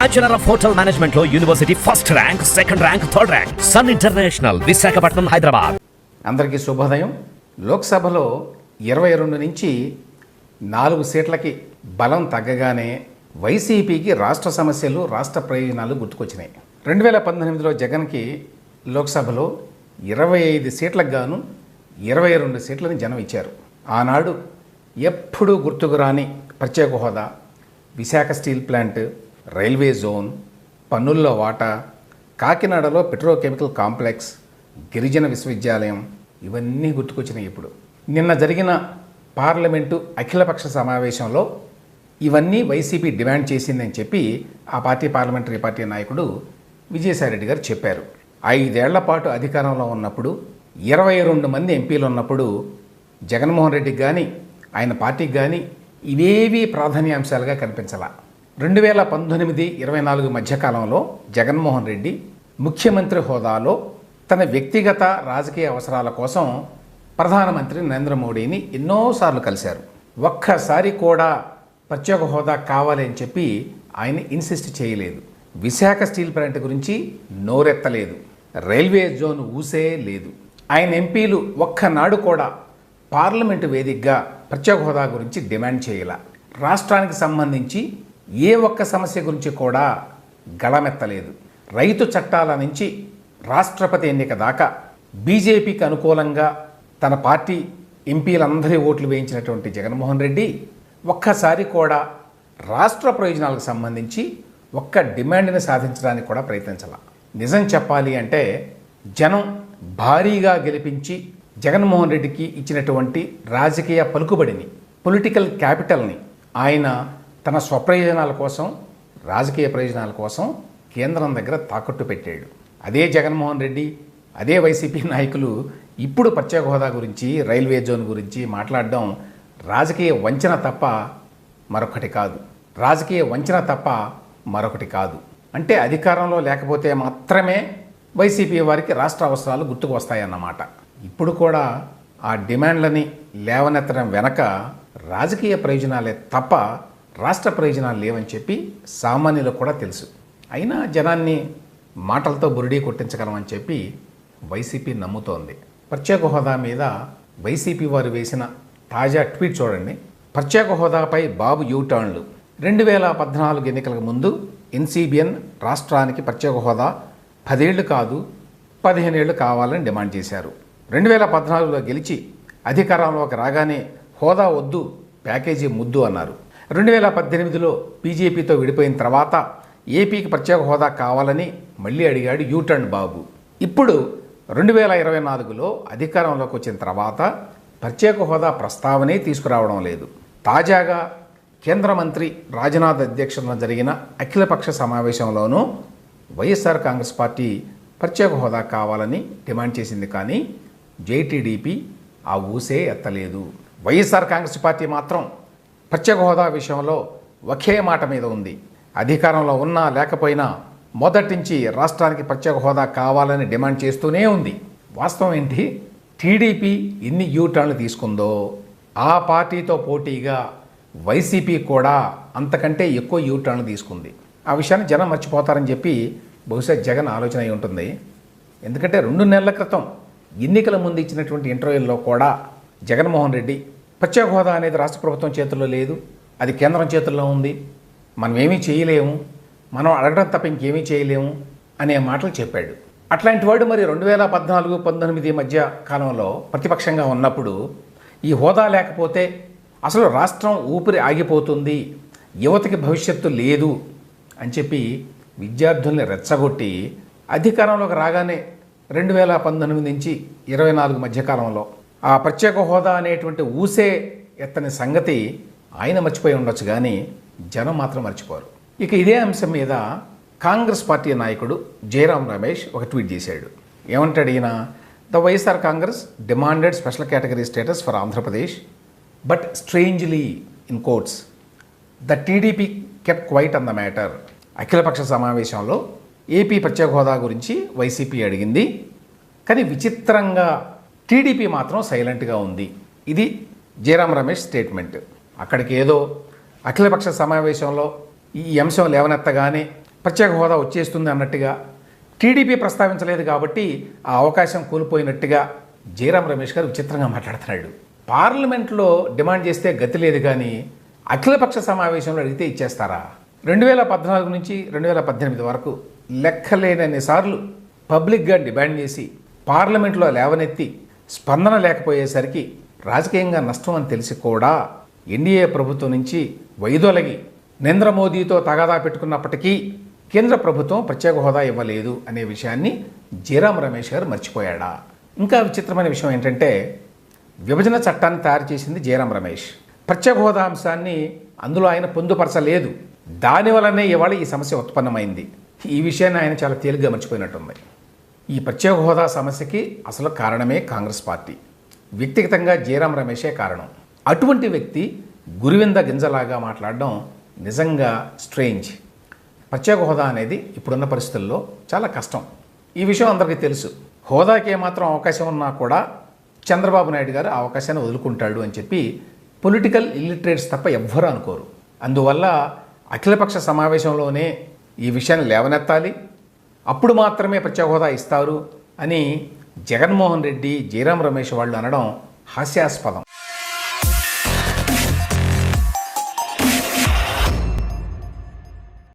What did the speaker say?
Bachelor of hotel management లో university first rank, second rank, third rank. Sun International, Visakhapatnam, Hyderabad. అందరికీ శుభోదయం. లోక్సభలో 22 నుంచి 4 సీట్లకి బలం తగ్గగానే వైసీపీకి రాష్ట్ర సమస్యలు, రాష్ట్ర ప్రయోజనాలు గుర్తుకొచ్చినాయి. 2018లో జగన్కి లోక్సభలో 25 సీట్లకు గాను 22 సీట్లని జనం ఇచ్చారు. ఆనాడు ఎప్పుడూ గుర్తుకు రాని ప్రత్యేక హోదా, Visakha steel plant, railway zone, పన్నుల్లో వాటా, కాకినాడలో పెట్రోకెమికల్ కాంప్లెక్స్, గిరిజన విశ్వవిద్యాలయం ఇవన్నీ గుర్తుకొచ్చినాయి. ఇప్పుడు నిన్న జరిగిన పార్లమెంటు అఖిలపక్ష సమావేశంలో ఇవన్నీ వైసీపీ డిమాండ్ చేసిందని చెప్పి ఆ పార్టీ పార్లమెంటరీ పార్టీ నాయకుడు విజయసాయిరెడ్డి గారు చెప్పారు. 5 ఏళ్ల పాటు అధికారంలో ఉన్నప్పుడు 22 మంది ఎంపీలు ఉన్నప్పుడు జగన్మోహన్ రెడ్డికి కానీ ఆయన పార్టీకి కానీ ఇవేవీ ప్రాధాన్యాంశాలుగా కనిపించాల. 2019-24 మధ్యకాలంలో జగన్మోహన్ రెడ్డి ముఖ్యమంత్రి హోదాలో తన వ్యక్తిగత రాజకీయ అవసరాల కోసం ప్రధానమంత్రి నరేంద్ర మోడీని ఎన్నోసార్లు కలిశారు. ఒక్కసారి కూడా ప్రత్యేక హోదా కావాలి అని చెప్పి ఆయన ఇన్సిస్ట్ చేయలేదు. విశాఖ స్టీల్ ప్లాంట్ గురించి నోరెత్తలేదు. రైల్వే జోన్ ఊసే లేదు. ఆయన ఎంపీలు ఒక్కనాడు కూడా పార్లమెంటు వేదికగా ప్రత్యేక హోదా గురించి డిమాండ్ చేయాల. రాష్ట్రానికి సంబంధించి ఏ ఒక్క సమస్య గురించి కూడా గళమెత్తలేదు. రైతు చట్టాల నుంచి రాష్ట్రపతి ఎన్నిక దాకా బీజేపీకి అనుకూలంగా తన పార్టీ ఎంపీలందరి ఓట్లు వేయించినటువంటి జగన్మోహన్ రెడ్డి ఒక్కసారి కూడా రాష్ట్ర ప్రయోజనాలకు సంబంధించి ఒక్క డిమాండ్ని సాధించడానికి కూడా ప్రయత్నించాల. నిజం చెప్పాలి అంటే జనం భారీగా గెలిపించి జగన్మోహన్ రెడ్డికి ఇచ్చినటువంటి రాజకీయ పలుకుబడిని, పొలిటికల్ క్యాపిటల్ని ఆయన తన స్వప్రయోజనాల కోసం, రాజకీయ ప్రయోజనాల కోసం కేంద్రం దగ్గర తాకట్టు పెట్టాడు. అదే జగన్మోహన్ రెడ్డి, అదే వైసీపీ నాయకులు ఇప్పుడు ప్రత్యేక హోదా గురించి, రైల్వే జోన్ గురించి మాట్లాడడం రాజకీయ వంచన తప్ప మరొకటి కాదు. రాజకీయ వంచన తప్ప మరొకటి కాదు. అంటే అధికారంలో లేకపోతే మాత్రమే వైసీపీ వారికి రాష్ట్ర అవసరాలు గుర్తుకు వస్తాయన్నమాట. ఇప్పుడు కూడా ఆ డిమాండ్లని లేవనెత్తడం వెనక రాజకీయ ప్రయోజనాలే తప్ప రాష్ట్ర ప్రయోజనాలు లేవని చెప్పి సామాన్యులకు కూడా తెలుసు. అయినా జనాన్ని మాటలతో బురిడీ కొట్టించగలమని చెప్పి వైసీపీ నమ్ముతోంది. ప్రత్యేక హోదా మీద వైసీపీ వారు వేసిన తాజా ట్వీట్ చూడండి. ప్రత్యేక హోదాపై బాబు యూటర్న్లు. 2014 ఎన్నికలకు ముందు ఎన్సీబీఎన్ రాష్ట్రానికి ప్రత్యేక హోదా 10 ఏళ్లు కాదు 15 ఏళ్లు కావాలని డిమాండ్ చేశారు. 2014లో గెలిచి అధికారంలోకి రాగానే హోదా వద్దు, ప్యాకేజీ ముద్దు అన్నారు. 2018లో బీజేపీతో విడిపోయిన తర్వాత ఏపీకి ప్రత్యేక హోదా కావాలని మళ్ళీ అడిగాడు యూటర్న్ బాబు. ఇప్పుడు 2024లో అధికారంలోకి వచ్చిన తర్వాత ప్రత్యేక హోదా ప్రస్తావనే తీసుకురావడం లేదు. తాజాగా కేంద్ర మంత్రి రాజ్నాథ్ అధ్యక్షతన జరిగిన అఖిలపక్ష సమావేశంలోనూ వైఎస్ఆర్ కాంగ్రెస్ పార్టీ ప్రత్యేక హోదా కావాలని డిమాండ్ చేసింది. కానీ జేటీడీపీ ఆ ఊసే ఎత్తలేదు. వైఎస్ఆర్ కాంగ్రెస్ పార్టీ మాత్రం ప్రత్యేక హోదా విషయంలో ఒకే మాట మీద ఉంది. అధికారంలో ఉన్నా లేకపోయినా మొదటి నుంచి రాష్ట్రానికి ప్రత్యేక హోదా కావాలని డిమాండ్ చేస్తూనే ఉంది. వాస్తవం ఏంటి? టీడీపీ ఎన్ని యూటర్న్లు తీసుకుందో ఆ పార్టీతో పోటీగా వైసీపీ కూడా అంతకంటే ఎక్కువ యూటర్న్లు తీసుకుంది. ఆ విషయాన్ని జనం మర్చిపోతారని చెప్పి బహుశా జగన్ ఆలోచన అయి ఉంటుంది. ఎందుకంటే 2 నెలల క్రితం ఎన్నికల ముందు ఇచ్చినటువంటి ఇంటర్వ్యూల్లో కూడా జగన్మోహన్ రెడ్డి ప్రత్యేక హోదా అనేది రాష్ట్ర ప్రభుత్వం చేతుల్లో లేదు, అది కేంద్రం చేతుల్లో ఉంది, మనం ఏమీ చేయలేము, మనం అడగడం తప్ప ఇంకేమీ చేయలేము అనే మాటలు చెప్పాడు. అట్లాంటి వాడు మరి 2014-19 మధ్య కాలంలో ప్రతిపక్షంగా ఉన్నప్పుడు ఈ హోదా లేకపోతే అసలు రాష్ట్రం ఊపిరి ఆగిపోతుంది, యువతకి భవిష్యత్తు లేదు అని చెప్పి విద్యార్థుల్ని రెచ్చగొట్టి అధికారంలోకి రాగానే 2019 నుంచి 24 మధ్యకాలంలో ఆ ప్రత్యేక హోదా అనేటువంటి ఊసే ఎత్తని సంగతి ఆయన మర్చిపోయి ఉండొచ్చు, కానీ జనం మాత్రం మర్చిపోరు. ఇక ఇదే అంశం మీద కాంగ్రెస్ పార్టీ నాయకుడు జయరాం రమేష్ ఒక ట్వీట్ చేశాడు. ఏమంటాడు ఈయన? The YSR Congress demanded special category status for Andhra Pradesh but strangely in quotes the TDP kept quiet on the matter. అఖిలపక్ష సమావేశంలో ఏపీ ప్రత్యేక హోదా గురించి వైసీపీ అడిగింది, కానీ విచిత్రంగా టీడీపీ మాత్రం సైలెంట్గా ఉంది. ఇది జయరాం రమేష్ స్టేట్మెంట్. అక్కడికి ఏదో అఖిలపక్ష సమావేశంలో ఈ అంశం లేవనెత్తగానే ప్రత్యేక హోదా వచ్చేస్తుంది అన్నట్టుగా, టీడీపీ ప్రస్తావించలేదు కాబట్టి ఆ అవకాశం కోల్పోయినట్టుగా జయరాం రమేష్ గారు విచిత్రంగా మాట్లాడుతున్నాడు. పార్లమెంట్లో డిమాండ్ చేస్తే గతి లేదు కానీ అఖిలపక్ష సమావేశంలో అడిగితే ఇచ్చేస్తారా? 2014 నుంచి 2018 వరకు లెక్కలేనన్ని సార్లు పబ్లిక్గా డిమాండ్ చేసి పార్లమెంట్లో లేవనెత్తి స్పందన లేకపోయేసరికి రాజకీయంగా నష్టం అని తెలిసి కూడా ఎన్డీఏ ప్రభుత్వం నుంచి వైదొలగి నరేంద్ర మోదీతో తగాదా పెట్టుకున్నప్పటికీ కేంద్ర ప్రభుత్వం ప్రత్యేక హోదా ఇవ్వలేదు అనే విషయాన్ని జయరాం రమేష్ గారు మర్చిపోయాడా? ఇంకా విచిత్రమైన విషయం ఏంటంటే విభజన చట్టాన్ని తయారు చేసింది జయరాం రమేష్. ప్రత్యేక హోదా అంశాన్ని అందులో ఆయన పొందుపరచలేదు. దానివల్లనే ఇవాళ ఈ సమస్య ఉత్పన్నమైంది. ఈ విషయాన్ని ఆయన చాలా తేలిగ్గా మర్చిపోయినట్టుంది. ఈ ప్రత్యేక హోదా సమస్యకి అసలు కారణమే కాంగ్రెస్ పార్టీ. వ్యక్తిగతంగా జయరాం రమేషే కారణం. అటువంటి వ్యక్తి గురివింద గింజలాగా మాట్లాడడం నిజంగా స్ట్రేంజ్. ప్రత్యేక హోదా అనేది ఇప్పుడున్న పరిస్థితుల్లో చాలా కష్టం. ఈ విషయం అందరికీ తెలుసు. హోదాకి ఏమాత్రం అవకాశం ఉన్నా కూడా చంద్రబాబు నాయుడు గారు ఆ అవకాశాన్ని వదులుకుంటాడు అని చెప్పి పొలిటికల్ ఇల్లిటరేట్స్ తప్ప ఎవ్వరూ అనుకోరు. అందువల్ల అఖిలపక్ష సమావేశంలోనే ఈ విషయాన్ని లేవనెత్తాలి, అప్పుడు మాత్రమే ప్రత్యేక హోదా ఇస్తారు అని జగన్మోహన్ రెడ్డి, జయరాం రమేష్ వాళ్ళు అనడం హాస్యాస్పదం.